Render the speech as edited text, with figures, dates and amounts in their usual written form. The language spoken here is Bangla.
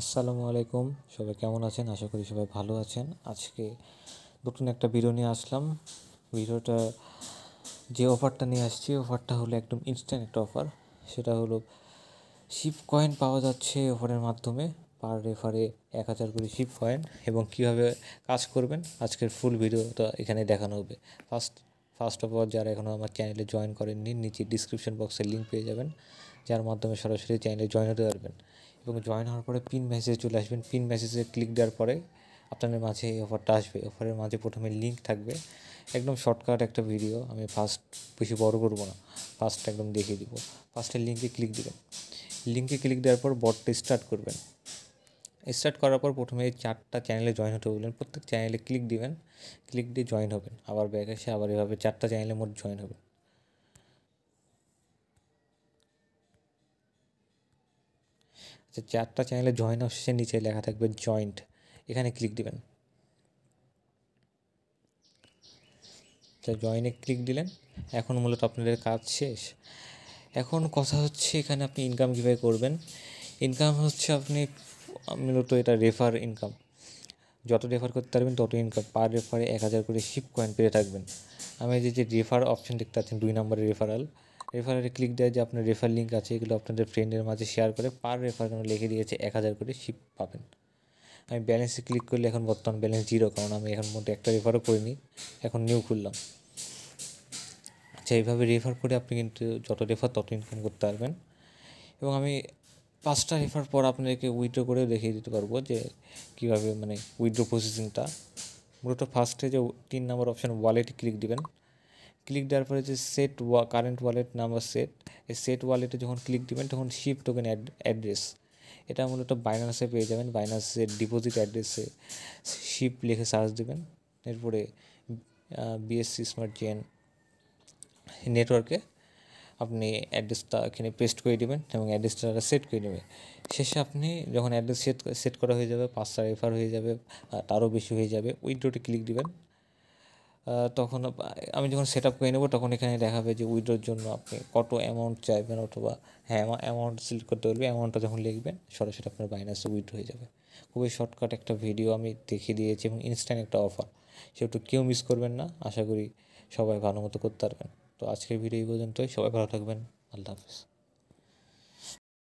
আসসালামু আলাইকুম। সবাই কেমন আছেন? আশা করি সবাই ভালো আছেন। আজকে নতুন একটা ভিডিও নিয়ে আসলাম। ভিডিওটা যে অফারটা নিয়ে আসছি, অফারটা হলো একদম ইনস্ট্যান্ট একটা অফার। সেটা হলো শিপ কয়েন পাওয়া যাচ্ছে অফারের মাধ্যমে। পার রেফারে 1000 করে শিপ কয়েন এবং কীভাবে কাজ করবেন আজকের ফুল ভিডিওটা এখানে দেখানো হবে। ফার্স্ট অফ অল, যারা এখনও আমার চ্যানেলে জয়েন করেননি, নিচে ডিসক্রিপশন বক্সে লিঙ্ক পেয়ে যাবেন, যার মাধ্যমে সরাসরি চ্যানেলে জয়েন হতে পারবেন। এবং জয়েন হওয়ার পরে পিন মেসেজে চলে আসবেন। পিন মেসেজে ক্লিক দেওয়ার পরে আপনাদের মাঝে এই অফারটা আসবে। অফারের মাঝে প্রথমে লিঙ্ক থাকবে, একদম শর্টকাট একটা ভিডিও। আমি বেশি বড় করবো না, একদম দেখিয়ে দিব। ফার্স্টে লিঙ্কে ক্লিক দেবেন। লিঙ্কে ক্লিক দেওয়ার পর বটটা স্টার্ট করবেন। স্টার্ট করার পর প্রথমে এই 4টা চ্যানেলে জয়েন হতে বলবেন। প্রত্যেক চ্যানেলে ক্লিক দিবেন, ক্লিক দিয়ে জয়েন হবেন। আবার ব্যাক এসে আবার এভাবে 4টা চ্যানেলের মধ্যে জয়েন হবেন। আচ্ছা, 4টা চ্যানেলে জয়েন অপশনের নিচে লেখা থাকবে জয়েন্ট, এখানে ক্লিক দিবেন। জয়েনে ক্লিক দিলেন। এখন মূলত আপনাদের কাজ শেষ। এখন কথা হচ্ছে এখানে আপনি ইনকাম কীভাবে করবেন। ইনকাম হচ্ছে আপনি মূলত এটা রেফার ইনকাম, যত রেফার করতে পারবেন তত ইনকাম। পার রেফারে 1000 করে শিপ কয়েন পেয়ে থাকবেন। আমি যে রেফার অপশন দেখতে পাচ্ছেন 2 নম্বরে রেফারে ক্লিক দেওয়া যে আপনার রেফার লিঙ্ক আছে, এগুলো আপনাদের ফ্রেন্ডের মাঝে শেয়ার করে পার রেফার লিখে দিয়েছে 1000 করে শিপ পাবেন। আমি ব্যালেন্সে ক্লিক করলে এখন বর্তমান ব্যালেন্স 0, কারণ আমি এখন মধ্যে একটা রেফারও করিনি, এখন নিউ খুললাম। আচ্ছা, এইভাবে রেফার করে আপনি কিন্তু যত রেফার তত ইনকাম করতে পারবেন। এবং আমি 5টা রেফার পর আপনাদেরকে উইথড্র করে দেখিয়ে দিতে পারবো যে কীভাবে উইথড্র প্রসেসিংটা। মূলত ফার্স্টে যে 3 নম্বর অপশান ওয়ালেটে ক্লিক দিবেন। ক্লিক দেওয়ার পরে যে কারেন্ট ওয়ালেট নাম্বার এই সেট ওয়ালেটে যখন ক্লিক দিবেন তখন শিপ টোকেন অ্যাড্রেস, এটা মূলত বাইন্যান্সে পেয়ে যাবেন। বাইন্যান্সের ডিপোজিট অ্যাড্রেসে শিপ লিখে সার্চ দেবেন। এরপরে বিএসসি স্মার্ট চেইন নেটওয়ার্কে আপনি অ্যাড্রেসটা এখানে পেস্ট করে দেবেন এবং অ্যাড্রেসটা সেট করে নেবে। শেষে আপনি যখন অ্যাড্রেস সেট করা হয়ে যাবে, 5টা রেফার হয়ে যাবে, তারও বেশি হয়ে যাবে, উইথড্রোতে ক্লিক দিবেন। তখন আমি যখন সেট আপ করে নেবো তখন এখানে দেখাবে যে উইথড্রোর জন্য আপনি কত অ্যামাউন্ট চাইবেন, অথবা অ্যামাউন্ট সিলেক্ট করতে বলবে। অ্যামাউন্টটা যখন লিখবেন সরাসরি আপনার বাইন্যান্সে উইথড্র হয়ে যাবে। খুবই শর্টকাট একটা ভিডিও আমি দেখিয়ে দিয়েছি এবং ইনস্ট্যান্ট একটা অফার, সেহেতু কেউ মিস করবেন না। আশা করি সবাই ভালো মতো করতে পারবেন। তো আজকের ভিডিও এই পর্যন্তই। সবাই ভালো থাকবেন। আল্লাহ হাফিজ।